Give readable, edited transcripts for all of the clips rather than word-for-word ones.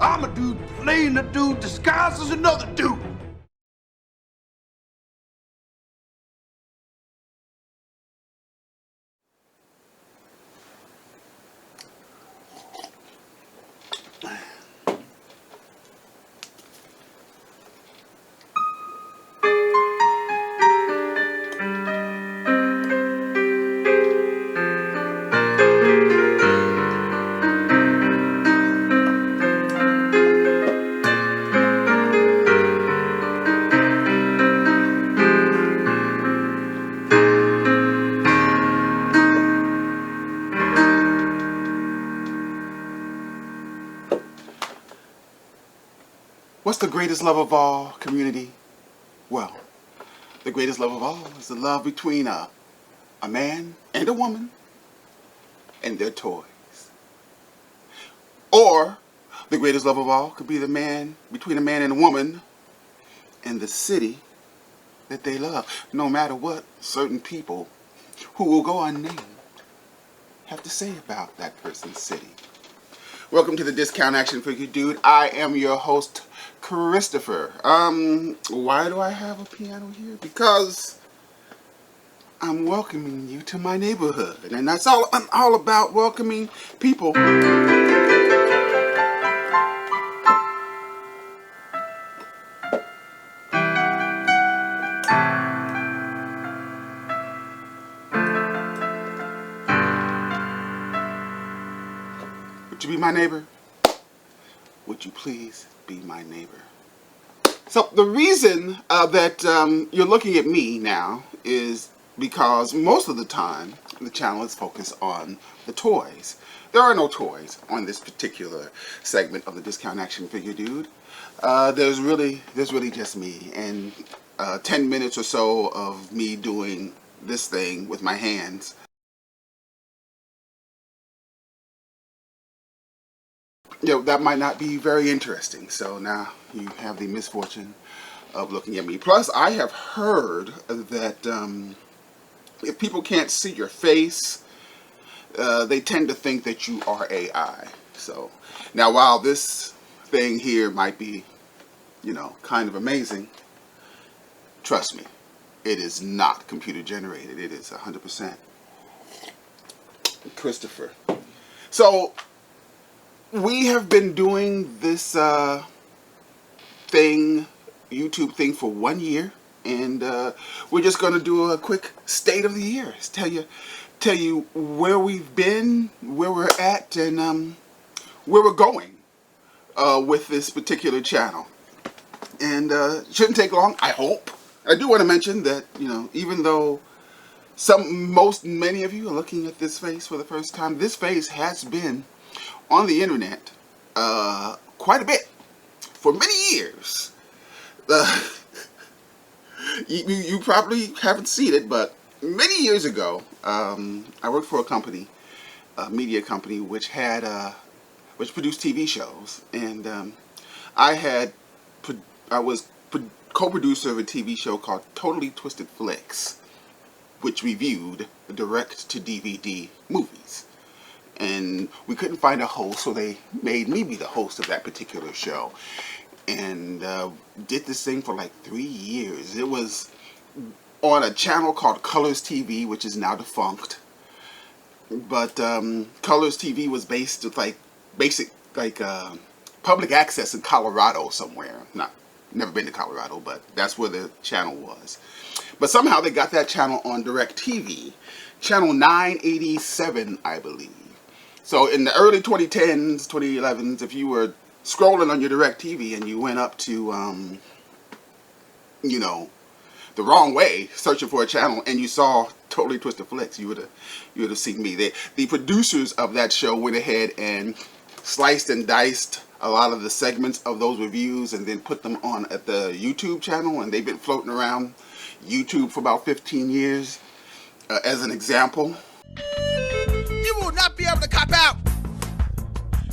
I'm a dude playing a dude disguised as another dude. What's the greatest love of all, community? Well, the greatest love of all is the love between a man and a woman and their toys. Or the greatest love of all could be between a man and a woman and the city that they love. No matter what certain people who will go unnamed have to say about that person's city. Welcome to the Discount Action Figure Dude. I am your host, Christopher. Why do I have a piano here? Because I'm welcoming you to my neighborhood. And that's all. I'm all about welcoming people. Would you be my neighbor? Would you please be my neighbor? So the reason that you're looking at me now is because most of the time the channel is focused on the toys. There are no toys on this particular segment of the Discount Action Figure Dude. There's really just me and 10 minutes or so of me doing this thing with my hands. You know, that might not be very interesting. So now you have the misfortune of looking at me. Plus, I have heard that if people can't see your face, they tend to think that you are AI. So now, while this thing here might be, kind of amazing, trust me, it is not computer generated. It is 100% Christopher. So we have been doing this YouTube thing for 1 year, and we're just going to do a quick state of the year. Tell you where we've been, where we're at, and where we're going with this particular channel. And shouldn't take long, I hope. I do want to mention that even though many of you are looking at this face for the first time, this face has been on the internet quite a bit for many years. You probably haven't seen it, but many years ago, I worked for a company, a media company, which produced TV shows, and I was co-producer of a TV show called Totally Twisted Flicks, which reviewed direct-to-DVD movies. And we couldn't find a host, so they made me be the host of that particular show. And did this thing for like 3 years. It was on a channel called Colors TV, which is now defunct. But Colors TV was based with public access in Colorado somewhere. Never been to Colorado, but that's where the channel was. But somehow they got that channel on DirecTV, channel 987, I believe. So in the early 2010s, 2011s, if you were scrolling on your DirecTV and you went up to, the wrong way, searching for a channel, and you saw Totally Twisted Flicks, you would have seen me. The producers of that show went ahead and sliced and diced a lot of the segments of those reviews and then put them on at the YouTube channel, and they've been floating around YouTube for about 15 years. As an example, you will not be able to cop out.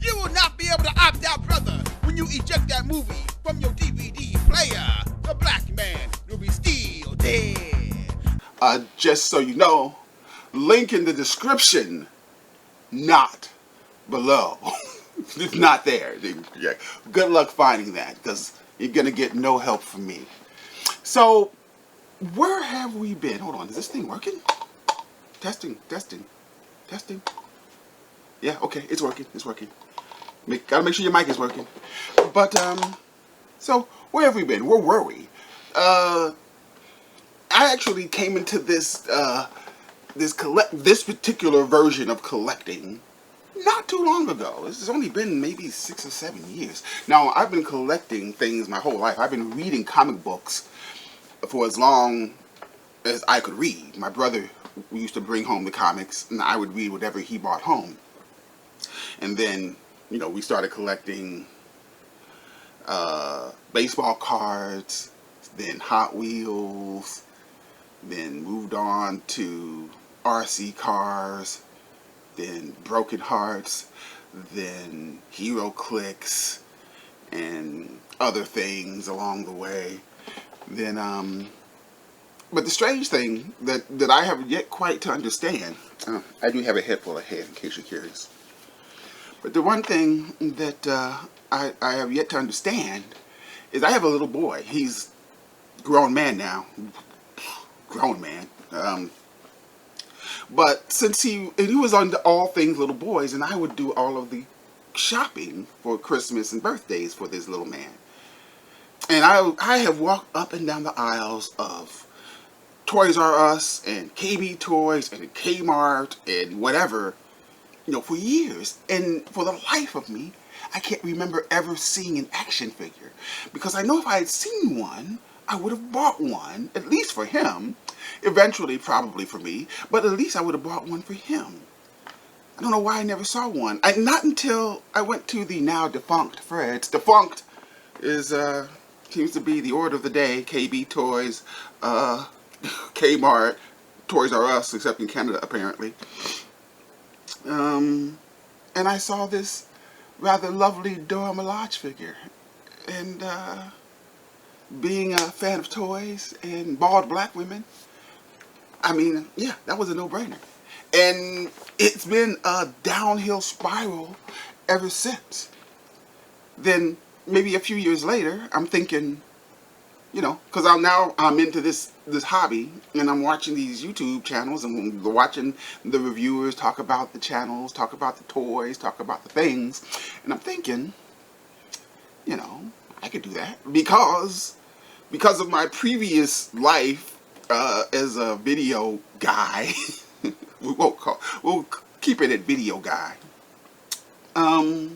You will not be able to opt out, brother, when you eject that movie from your DVD player. The black man will be still dead. Just so you know, link in the description, not below. It's not there. Yeah. Good luck finding that, because you're gonna get no help from me. So, where have we been? Hold on, is this thing working? Testing, testing, testing. Yeah, okay, it's working, it's working. Gotta make sure your mic is working. But, so, where have we been? Where were we? I actually came into this, this particular version of collecting not too long ago. This has only been maybe 6 or 7 years. Now, I've been collecting things my whole life. I've been reading comic books for as long as I could read. My brother used to bring home the comics, and I would read whatever he brought home. And then, you know, we started collecting baseball cards, then Hot Wheels, then moved on to RC cars, then Broken Hearts, then Hero Clicks, and other things along the way. Then, but the strange thing that I have yet quite to understand, I do have a head full of hair in case you're curious, but the one thing that I have yet to understand is I have a little boy. He's a grown man now. Grown man. But since he was on all things little boys, and I would do all of the shopping for Christmas and birthdays for this little man. And I have walked up and down the aisles of Toys R Us and KB Toys and Kmart and whatever, you know, for years. And for the life of me, I can't remember ever seeing an action figure. Because I know if I had seen one, I would have bought one, at least for him. Eventually, probably for me, but at least I would have bought one for him. I don't know why I never saw one. Not until I went to the now defunct Fred's. Defunct is, seems to be the order of the day. KB Toys, Kmart, Toys R Us, except in Canada, apparently. And I saw this rather lovely Dora Milaje figure. And, being a fan of toys and bald black women, I mean, yeah, that was a no-brainer. And it's been a downhill spiral ever since. Then maybe a few years later, I'm thinking, you know, because I'm into this hobby, and I'm watching these YouTube channels, and watching the reviewers talk about the channels, talk about the toys, talk about the things, and I'm thinking, you know, I could do that because of my previous life as a video guy. We'll keep it at video guy. I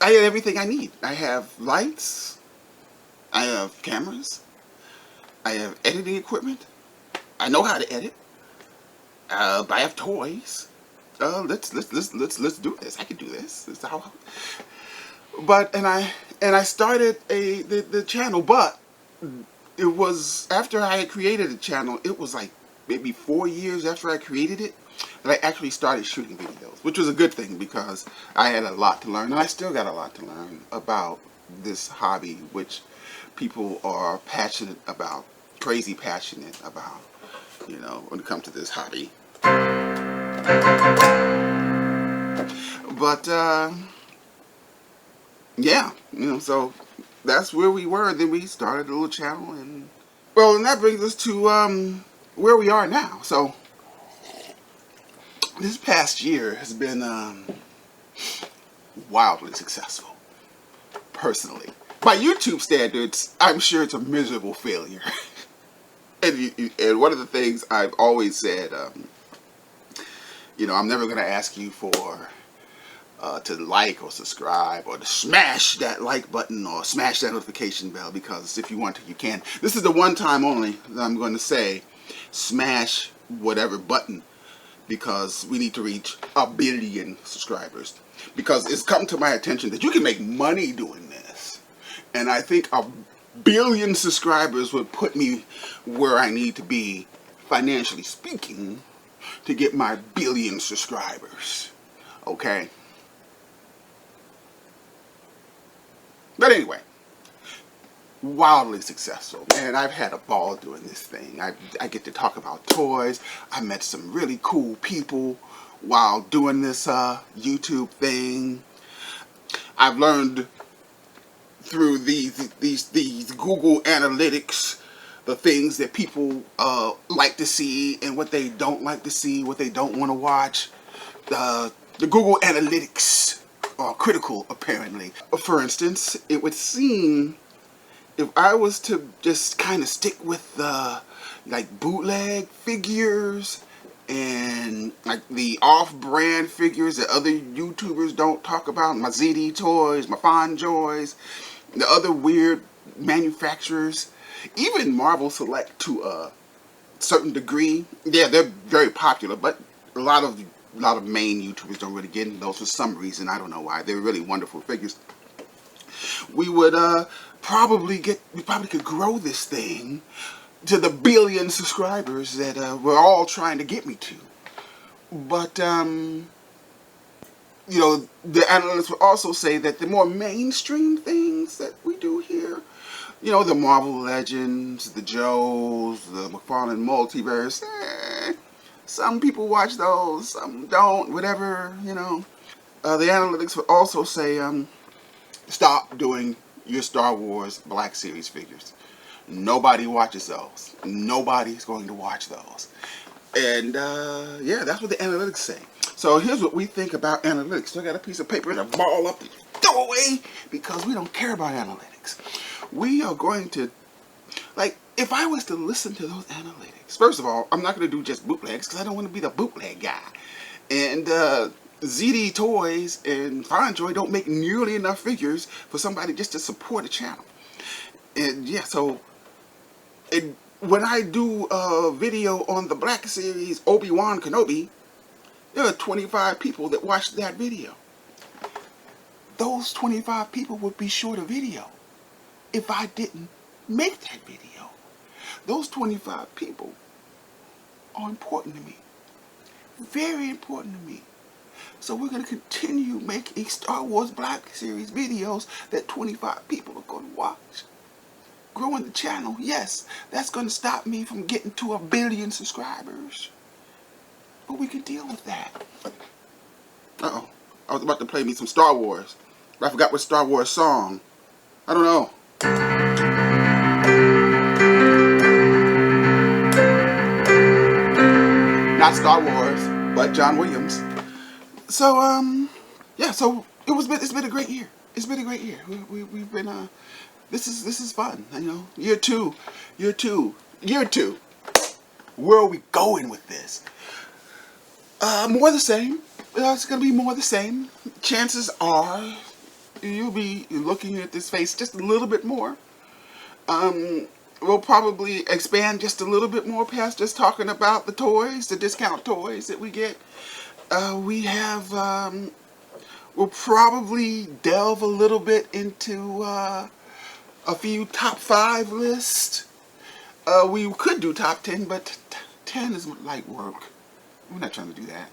have everything I need. I have lights. I have cameras. I have editing equipment. I know how to edit. I have toys. Let's do this. I can do this. This is how. But and I started the channel, but it was after I had created the channel. It was like maybe 4 years after I created it that I actually started shooting videos, which was a good thing because I had a lot to learn, and I still got a lot to learn about this hobby, which people are passionate about, crazy passionate about, you know, when it comes to this hobby. But yeah, you know, so that's where we were. Then we started a little channel, and well, and that brings us to where we are now. So this past year has been wildly successful, personally. By YouTube standards, I'm sure it's a miserable failure. And one of the things I've always said, you know, I'm never going to ask you for to like or subscribe or to smash that like button or smash that notification bell, because if you want to, you can. This is the one time only that I'm going to say smash whatever button, because we need to reach 1 billion subscribers. Because it's come to my attention that you can make money doing this. And I think 1 billion subscribers would put me where I need to be, financially speaking, to get my 1 billion subscribers. Okay? But anyway, wildly successful. Man, I've had a ball doing this thing. I get to talk about toys. I met some really cool people while doing this YouTube thing. I've learned through these Google Analytics the things that people like to see and what they don't like to see, what they don't want to watch. The Google Analytics are critical, apparently. For instance, it would seem if I was to just kind of stick with like bootleg figures and like the off-brand figures that other YouTubers don't talk about, my ZD Toys, my Fond Joys, the other weird manufacturers, even Marvel Select to a certain degree. Yeah, they're very popular, but a lot of main YouTubers don't really get into those for some reason. I don't know why. They're really wonderful figures. We would we probably could grow this thing to the billion subscribers that we're all trying to get me to. But you know, the analysts would also say that the more mainstream things that we do here, you know, the Marvel Legends, the Joes, the McFarlane Multiverse, some people watch those, some don't, whatever, you know. The analytics would also say, stop doing your Star Wars Black Series figures. Nobody watches those. Nobody's going to watch those. And yeah, that's what the analytics say. So here's what we think about analytics. So I got a piece of paper and a ball up and throw away because we don't care about analytics. We are going to, like, if I was to listen to those analytics, first of all, I'm not going to do just bootlegs because I don't want to be the bootleg guy. And ZD Toys and Fine Joy don't make nearly enough figures for somebody just to support a channel. And yeah, so when I do a video on the Black Series Obi-Wan Kenobi, there are 25 people that watched that video. Those 25 people would be short a video if I didn't make that video. Those 25 people are important to me. Very important to me. So we're going to continue making Star Wars Black Series videos that 25 people are going to watch. Growing the channel, yes, that's going to stop me from getting to 1 billion subscribers. But we can deal with that. Uh-oh. I was about to play me some Star Wars. But I forgot what Star Wars song. I don't know. Not Star Wars, but John Williams. So, yeah, so it's been a great year. It's been a great year. We've been, this is fun, you know. Year two. Where are we going with this? More the same. It's going to be more the same. Chances are you'll be looking at this face just a little bit more. We'll probably expand just a little bit more past just talking about the toys, the discount toys that we get. We'll probably delve a little bit into a few top 5 lists. We could do top 10, but 10 is light work. We're not trying to do that.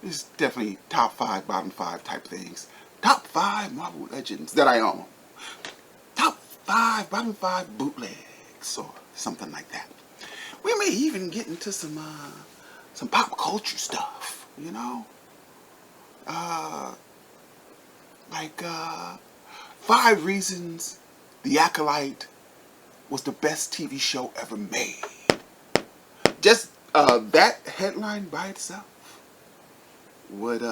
It's definitely top 5, bottom 5 type things. Top 5 Marvel Legends that I own. Top 5, bottom 5 bootlegs or something like that. We may even get into some pop culture stuff, you know. Like 5 reasons The Acolyte was the best TV show ever made. Just that headline by itself would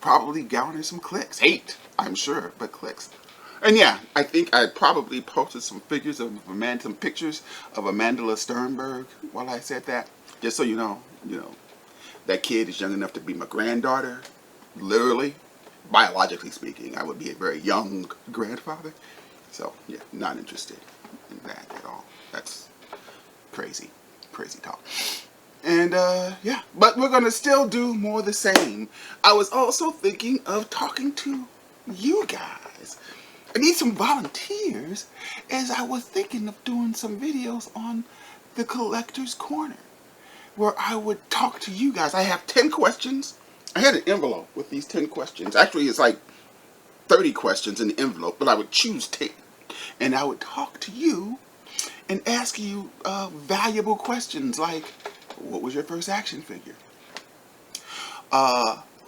probably garner some clicks. Hate, I'm sure, but clicks. And yeah, I think I probably posted some pictures of Amandla Sternberg while I said that. Just so you know, that kid is young enough to be my granddaughter. Literally, biologically speaking, I would be a very young grandfather. So yeah, not interested in that at all. That's crazy talk. And yeah, but we're gonna still do more of the same. I was also thinking of talking to you guys. I need some volunteers, as I was thinking of doing some videos on the Collector's Corner, where I would talk to you guys. I have 10 questions. I had an envelope with these 10 questions. Actually, it's like 30 questions in the envelope, but I would choose 10. And I would talk to you and ask you valuable questions like, what was your first action figure?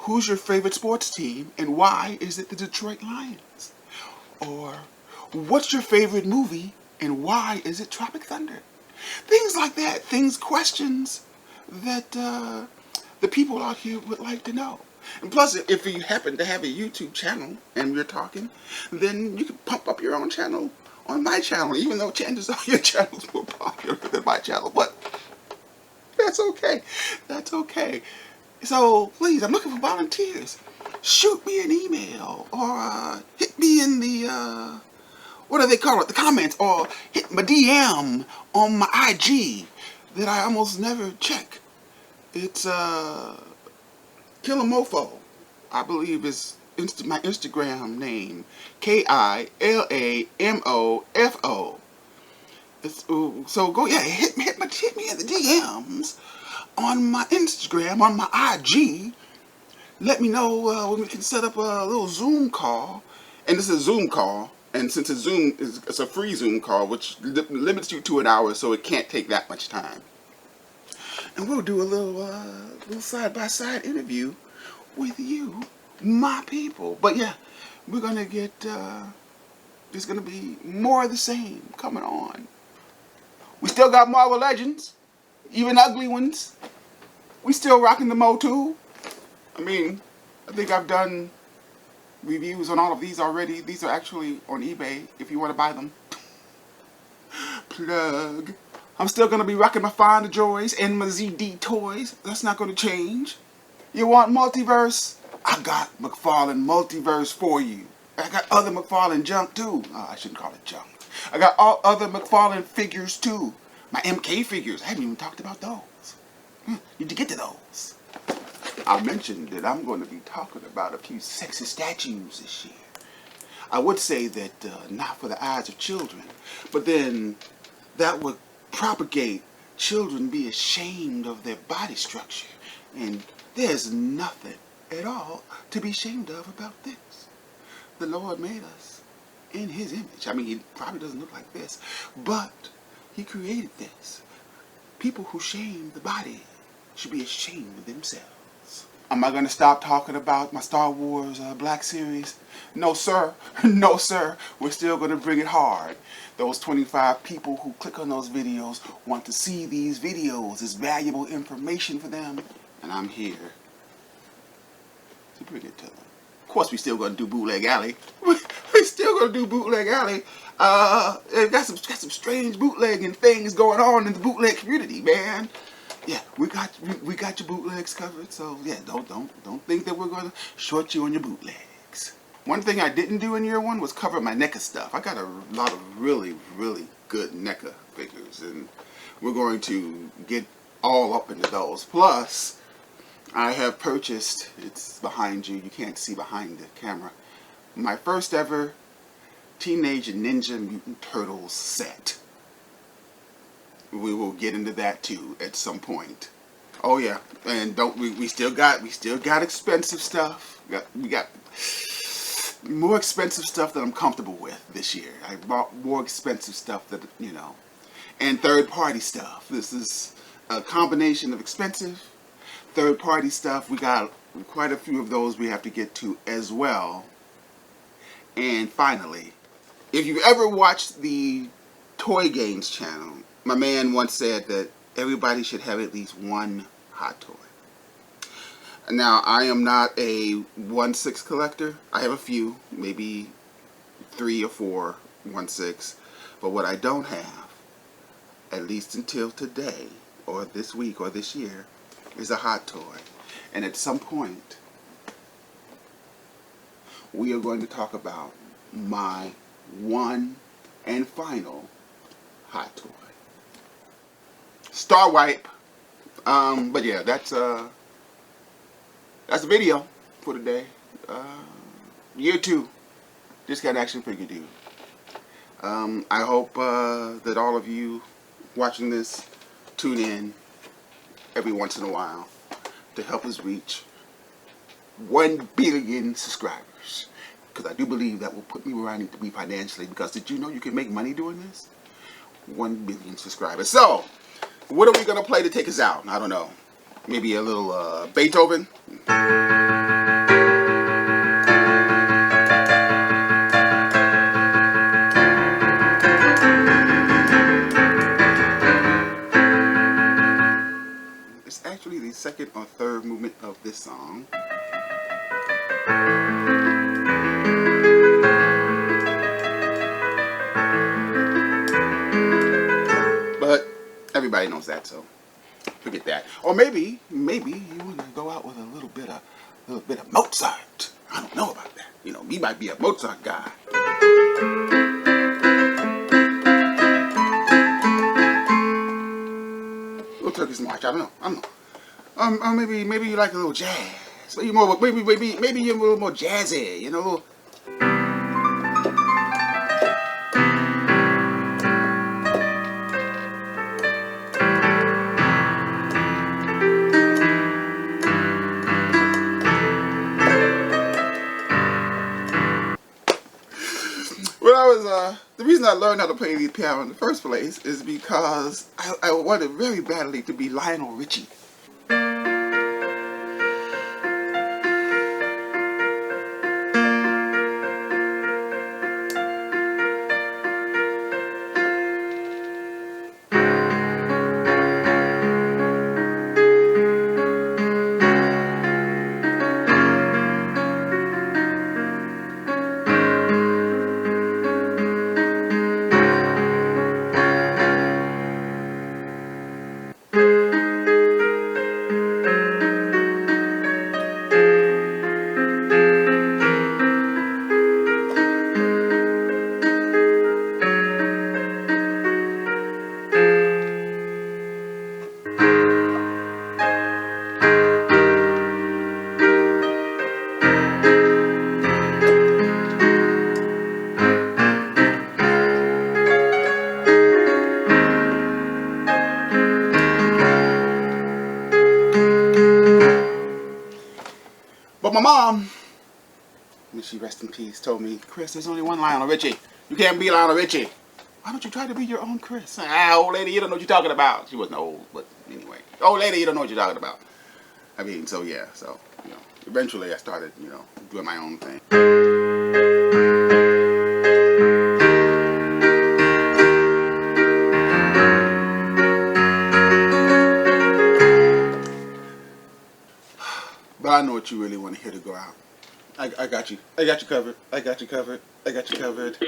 who's your favorite sports team and why is it the Detroit Lions? Or what's your favorite movie and why is it Tropic Thunder? Things like that. Questions that the people out here would like to know. And plus, if you happen to have a YouTube channel and we're talking, then you can pump up your own channel on my channel, even though chances are your channel's more popular than my channel. But that's okay. That's okay. So please, I'm looking for volunteers. Shoot me an email or hit me in the what do they call it? The comments, or hit my DM on my IG that I almost never check. It's Killamofo, I believe is my Instagram name. KILAMOFO. So go, yeah, hit me in the DMs on my Instagram, on my IG. Let me know when we can set up a little Zoom call. And this is a Zoom call. And since it's a free Zoom call, which limits you to an hour, so it can't take that much time. And we'll do a little side-by-side interview with you, my people. But yeah, we're gonna get there's gonna be more of the same coming on. We still got Marvel Legends, even ugly ones. We still rocking the Motu. I mean, I think I've done reviews on all of these already. These are actually on eBay if you want to buy them. Plug. I'm still going to be rocking my Find the Joys and my ZD toys. That's not going to change. You want multiverse? I got McFarlane Multiverse for you. I got other McFarlane junk too. I shouldn't call it junk. I got all other McFarlane figures too. My MK figures. I haven't even talked about those. Need to get to those. I mentioned that I'm going to be talking about a few sexy statues this year. I would say that not for the eyes of children, but then that would propagate children be ashamed of their body structure. And there's nothing at all to be ashamed of about this. The Lord made us in His image. I mean, He probably doesn't look like this, but He created this. People who shame the body should be ashamed of themselves. Am I going to stop talking about my Star Wars Black Series? No, sir. No, sir. We're still going to bring it hard. Those 25 people who click on those videos want to see these videos. It's valuable information for them. And I'm here to bring it to them. Of course, we're still going to do Bootleg Alley. We're still going to do Bootleg Alley. Got some strange bootlegging things going on in the bootleg community, man. Yeah, we got your bootlegs covered. So yeah, don't think that we're gonna short you on your bootlegs. One thing I didn't do in year one was cover my NECA stuff. I got a lot of really good NECA figures, and we're going to get all up into those. Plus, I have purchased. It's behind you. You can't see behind the camera. My first ever Teenage Ninja Mutant Turtles set. We will get into that too at some point. Oh yeah, and we still got expensive stuff. We got more expensive stuff that I'm comfortable with this year. I bought more expensive stuff that and third-party stuff. This is a combination of expensive, third-party stuff. We got quite a few of those we have to get to as well. And finally, if you ever watched the Toy Games channel, my man once said that everybody should have at least one hot toy. Now, I am not a 1/6 collector. I have a few, maybe 3 or 4 1/6. But what I don't have, at least until today, or this week, or this year, is a hot toy. And at some point, we are going to talk about my one and final hot toy. Star Wipe. But yeah, that's the video for today. Year 2. Just got action figure dude. I hope that all of you watching this tune in every once in a while to help us reach 1 billion subscribers. Because I do believe that will put me where I need to be financially. Because did you know you can make money doing this? 1 billion subscribers. So, what are we going to play to take us out? I don't know. Maybe a little Beethoven? of this song. But everybody knows that, so forget that. Or maybe you want to go out with a little bit of Mozart. I don't know about that. You know, he might be a Mozart guy. Little Turkish March. I don't know. Maybe you like a little jazz. Maybe you're a little more jazzy. You know. The reason I learned how to play the piano in the first place is because I wanted very badly to be Lionel Richie. But my mom, may she rest in peace, told me, Chris, there's only one Lionel Richie. You can't be Lionel Richie. Why don't you try to be your own Chris? Old lady, you don't know what you're talking about. She wasn't old, but anyway. Old lady, you don't know what you're talking about. I mean, so yeah, so, you know, eventually I started, you know, doing my own thing. But I know what you really want to hear to go out. I got you. I got you covered. I got you covered. I got you covered.